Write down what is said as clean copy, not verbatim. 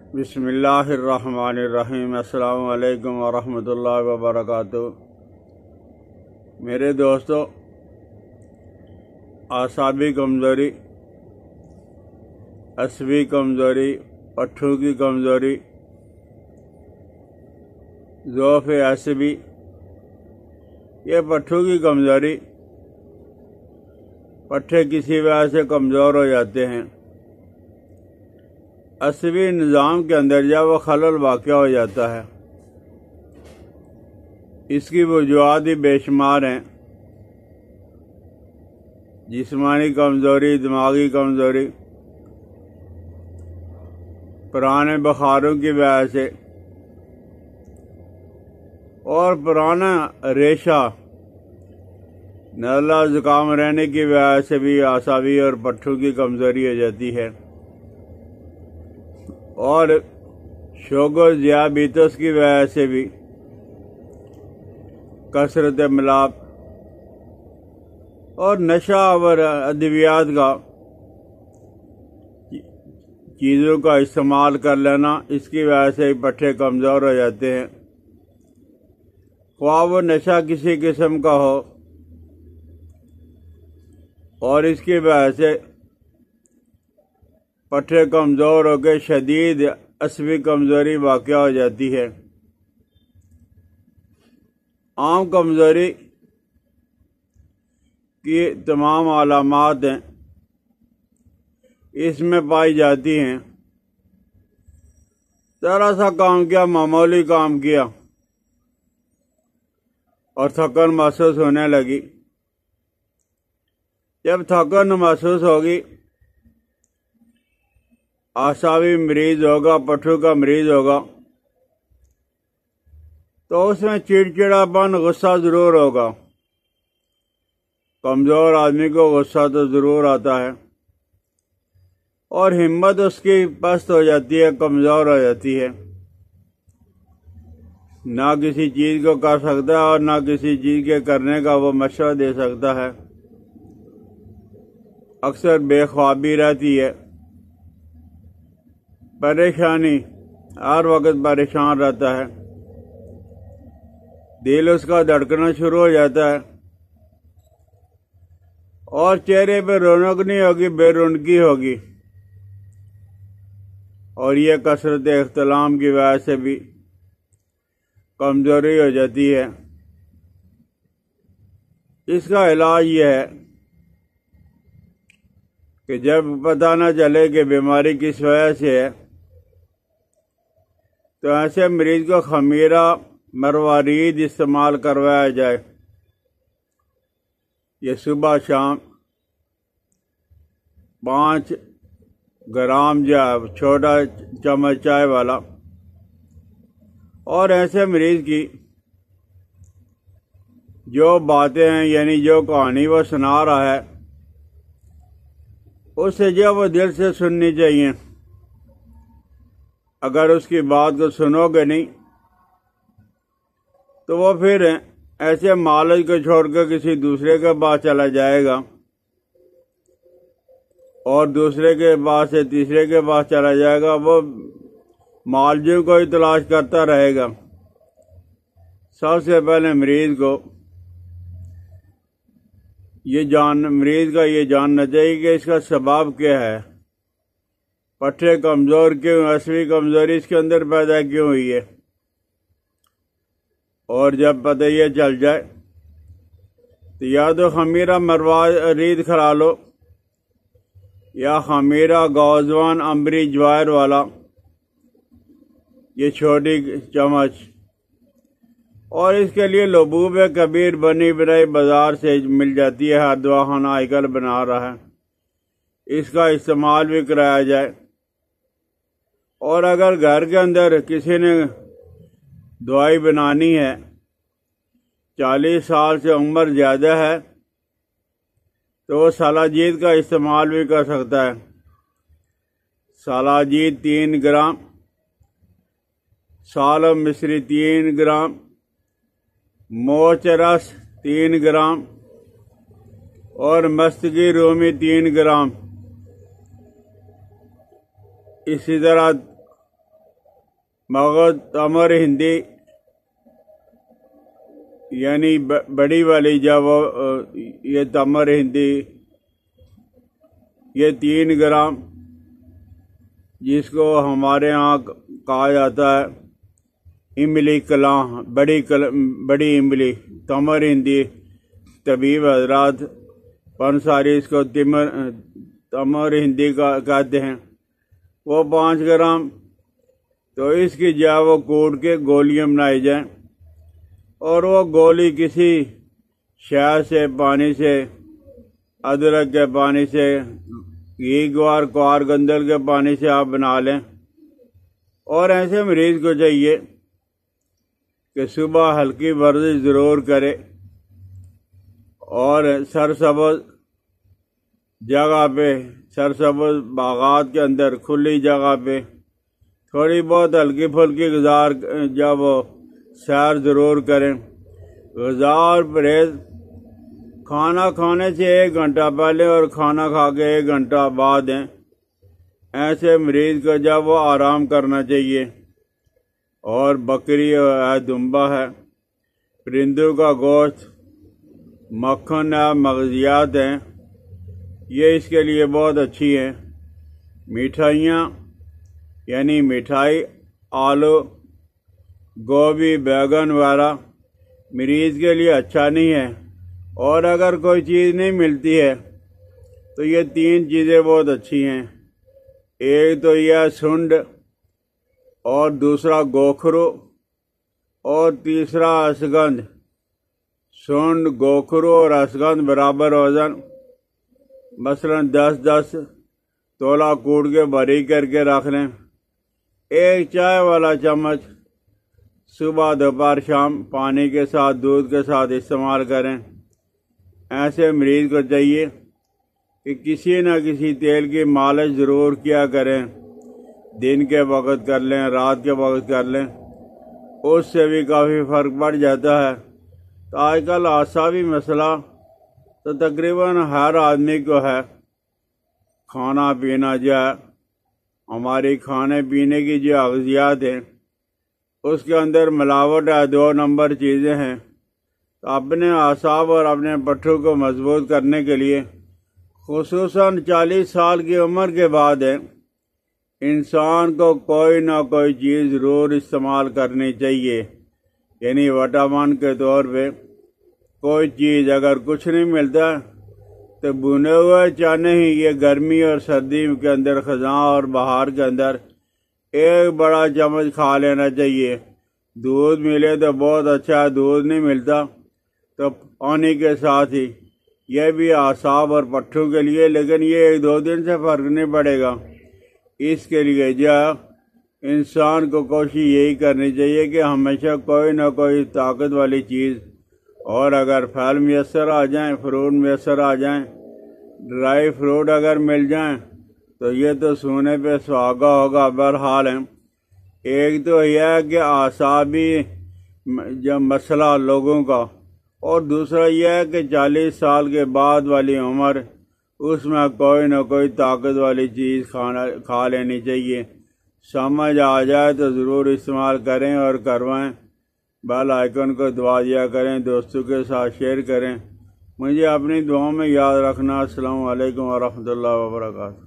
بسم اللہ الرحمن الرحیم۔ السلام علیکم ورحمۃ اللہ وبرکاتہ۔ میرے دوستو، اعصابی کمزوری، عصبی کمزوری، پٹھوں کی کمزوری، ضعف عصبی، یہ پٹھوں کی کمزوری، پٹھے کسی وجہ سے کمزور ہو جاتے ہیں۔ عصبی نظام کے اندر جب وہ خلل واقع ہو جاتا ہے، اس کی وجوہات ہی بے شمار ہیں۔ جسمانی کمزوری، دماغی کمزوری، پرانے بخاروں کی وجہ سے اور پرانا ریشہ نزلہ زکام رہنے کی وجہ سے بھی اعصابی اور پٹھوں کی کمزوری ہو جاتی ہے، اور شوگر ذیابیطس کی وجہ سے بھی کثرت ملاپ اور نشہ اور ادویات کا چیزوں کا استعمال کر لینا، اس کی وجہ سے پٹھے کمزور ہو جاتے ہیں۔ خواہ وہ نشہ کسی قسم کا ہو، اور اس کی وجہ سے پٹھے کمزور ہو کے شدید عصبی کمزوری واقع ہو جاتی ہے۔ عام کمزوری کی تمام علامات ہیں، اس میں پائی جاتی ہیں۔ ذرا سا کام کیا، معمولی کام کیا اور تھکن محسوس ہونے لگی۔ جب تھکن محسوس ہوگی، اعصابی مریض ہوگا، پٹھوں کا مریض ہوگا، تو اس میں چڑچڑاپن، غصہ ضرور ہوگا۔ کمزور آدمی کو غصہ تو ضرور آتا ہے، اور ہمت اس کی پست ہو جاتی ہے، کمزور ہو جاتی ہے۔ نہ کسی چیز کو کر سکتا ہے اور نہ کسی چیز کے کرنے کا وہ مشورہ دے سکتا ہے۔ اکثر بے خوابی رہتی ہے، پریشانی، ہر وقت پریشان رہتا ہے، دل اس کا دھڑکنا شروع ہو جاتا ہے، اور چہرے پہ رونق نہیں ہوگی، بے رونقی ہوگی۔ اور یہ کثرت احتلام کی وجہ سے بھی کمزوری ہو جاتی ہے۔ اس کا علاج یہ ہے کہ جب پتہ نہ چلے کہ بیماری کس وجہ سے ہے، تو ایسے مریض کو خمیرہ مروارید استعمال کروایا جائے۔ یہ صبح شام 5 گرام چھوٹا چمچ چائے والا، اور ایسے مریض کی جو باتیں ہیں، یعنی جو کہانی وہ سنا رہا ہے، اسے جو وہ دل سے سننی چاہیے۔ اگر اس کی بات کو سنو گے نہیں تو وہ پھر ایسے معالج کو چھوڑ کے کسی دوسرے کے پاس چلا جائے گا، اور دوسرے کے پاس سے تیسرے کے پاس چلا جائے گا، وہ معالجوں کو ہی تلاش کرتا رہے گا۔ سب سے پہلے مریض کا یہ جاننا چاہیے کہ اس کا سبب کیا ہے، پٹھے کمزور کیوں، عصبی کمزوری اس کے اندر پیدا کیوں ہوئی ہے۔ اور جب پتہ یہ چل جائے تو یا تو خمیرہ مروارید کھلا لو، یا خمیرہ گوزوان امبری جوائر والا، یہ چھوٹی چمچ، اور اس کے لیے لبوب کبیر بنی بنائی بازار سے مل جاتی ہے، ہر دواخانہ آج کل بنا رہا ہے، اس کا استعمال بھی کرایا جائے۔ اور اگر گھر کے اندر کسی نے دوائی بنانی ہے، 40 سال سے عمر زیادہ ہے، تو وہ سالاجید کا استعمال بھی کر سکتا ہے۔ سالاجید 3 گرام، سالم مصری 3 گرام، موچ رس 3 گرام، اور مستگی رومی 3 گرام۔ اسی طرح مغز تمر ہندی یعنی بڑی والی جب یہ تمر ہندی یہ 3 گرام، جس کو ہمارے ہاں کہا جاتا ہے املی کلاں، بڑی املی، تمر ہندی طبیب حضرات پنساری اس کو تمر ہندی کا کہتے ہیں، وہ 5 گرام۔ تو اس کی جائے وہ کوٹ کے گولیاں بنائی جائیں، اور وہ گولی کسی شہد سے، پانی سے، ادرک کے پانی سے، گھی کوار گندل کے پانی سے آپ بنا لیں۔ اور ایسے مریض کو چاہیے کہ صبح ہلکی ورزش ضرور کرے، اور سرسبز جگہ پہ، سرسبز باغات کے اندر کھلی جگہ پہ تھوڑی بہت ہلکی پھلکی جب سیر ضرور کریں۔ غذا اور پرہیز، کھانا کھانے سے 1 گھنٹہ پہلے اور کھانا کھا کے 1 گھنٹہ بعد ہیں، ایسے مریض کو جب وہ آرام کرنا چاہیے۔ اور بکری ہے، دمبا ہے، پرندوں کا گوشت، مکھن ہے، مغزیات ہیں، یہ اس کے لیے بہت اچھی ہیں۔ مٹھائیاں یعنی مٹھائی، آلو، گوبھی، بیگن وغیرہ مریض کے لیے اچھا نہیں ہے۔ اور اگر کوئی چیز نہیں ملتی ہے تو یہ 3 چیزیں بہت اچھی ہیں۔ ایک تو یہ سنڈ، اور دوسرا گوکھرو، اور تیسرا اسگند۔ سنڈ، گوکھرو اور اسگند برابر وزن، مثلا 10 تولا کوٹ کے باریک کر کے رکھ لیں۔ 1 چائے والا چمچ صبح، دوپہر، شام پانی کے ساتھ، دودھ کے ساتھ استعمال کریں۔ ایسے مریض کو چاہیے کہ کسی نہ کسی تیل کی مالش ضرور کیا کریں، دن کے وقت کر لیں، رات کے وقت کر لیں، اس سے بھی کافی فرق پڑ جاتا ہے۔ تو آج کل اعصابی مسئلہ تو تقریباً ہر آدمی کو ہے۔ کھانا پینا جو ہے، ہماری کھانے پینے کی جو اغذیات ہیں اس کے اندر ملاوٹ ہے، 2 نمبر چیزیں ہیں۔ تو اپنے اعصاب اور اپنے پٹھوں کو مضبوط کرنے کے لیے خصوصاً 40 سال کی عمر کے بعد ہے، انسان کو کوئی نہ کوئی چیز ضرور استعمال کرنی چاہیے۔ یعنی وٹامن کے طور پہ کوئی چیز اگر کچھ نہیں ملتا تو بھنے ہوئے چانے ہی، یہ گرمی اور سردی کے اندر، خزاں اور بہار کے اندر 1 بڑا چمچ کھا لینا چاہیے۔ دودھ ملے تو بہت اچھا ہے، دودھ نہیں ملتا تو پانی کے ساتھ ہی، یہ بھی اعصاب اور پٹھوں کے لیے، لیکن یہ 1-2 دن سے فرق نہیں پڑے گا۔ اس کے لیے جو انسان کو کوشش یہی کرنی چاہیے کہ ہمیشہ کوئی نہ کوئی طاقت والی چیز، اور اگر پھل میسر آ جائیں، فروٹ میسر آ جائیں، ڈرائی فروٹ اگر مل جائیں تو یہ تو سونے پہ سہاگا ہوگا۔ بہرحال ہے، ایک تو یہ ہے کہ اعصابی جو مسئلہ لوگوں کا، اور دوسرا یہ ہے کہ 40 سال کے بعد والی عمر، اس میں کوئی نہ کوئی طاقت والی چیز کھا لینی چاہیے۔ سمجھ آ جائے تو ضرور استعمال کریں اور کروائیں۔ بیل آئیکن کو دبا دیا کریں، دوستوں کے ساتھ شیئر کریں۔ مجھے اپنی دعاؤں میں یاد رکھنا۔ السلام علیکم ورحمۃ اللہ وبرکاتہ۔